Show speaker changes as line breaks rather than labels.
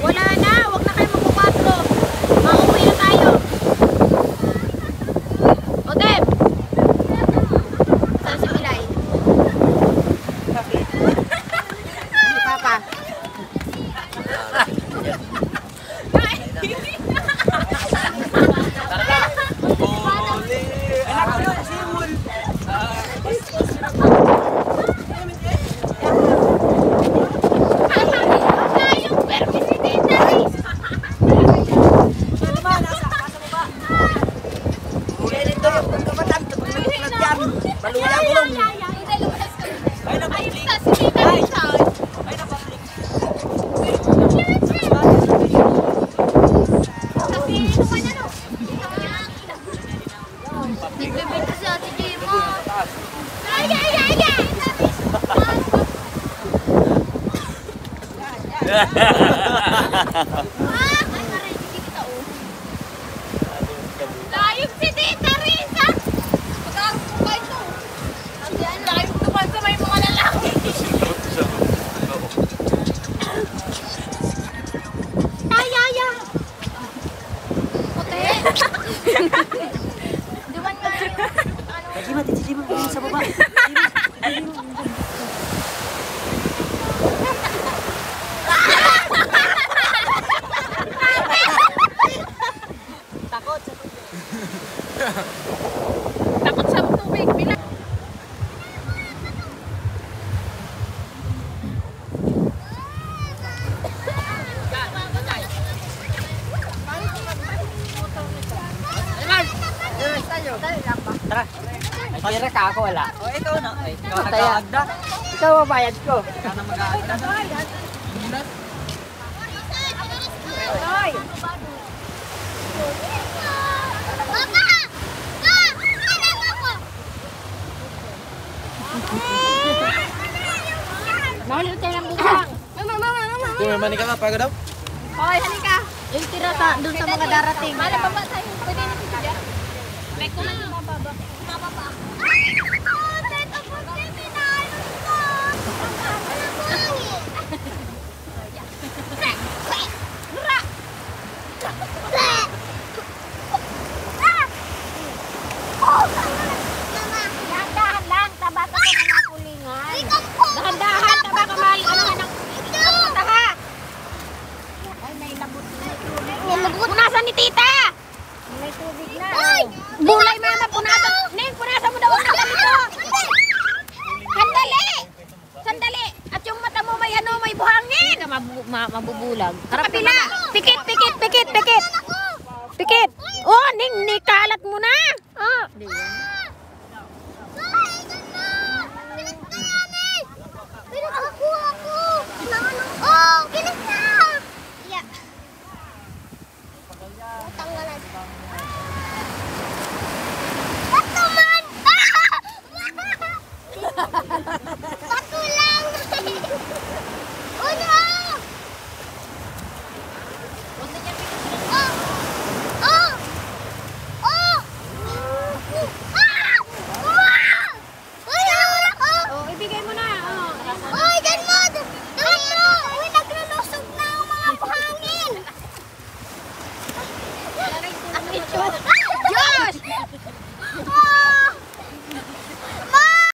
Wala na, wag na kayo magpapatro. Mauwi na tayo. O, Deb! Saan si Pilay? Si Papa. Layog si Tita Risa! Pag-arap mo ba ito? Layog naman sa may mga lalaki. Ay! Puti! Duman nga yun.
Titi mo sa baba.
Takot sa tubig, bilang.
Tara. Ay, tira ka ako wala. O, ikaw na. Ay, ikaw nag-aagda. Ikaw mabayad ko. Ikaw na mag-aagda. Ay!
Mahal tayo ng butang. Mama.
Tumimani ka nga, pagod daw?
Hoy, halika. Yung tira doon sa mga darating. Mala, baba tayo. Pwede na kita dyan. May ko lang yung mababa. Mababa. Dahan-dahan lang. Taba ka sa mga kulingan. Dahan-dahan. Taba ka mahal. Ano nga ng... Taha. Ay, may labot na. Punasan ni Tita! May tubig na. Bulay, mama. Punasan. Ning, punasan mo daw ang nakalito. Sandali. At yung mata mo may ano, may buhangin. Hindi ka mabubulag. Kapila. Pikit. Oh, Ning, kalat mo na. Oh. Tanggalan.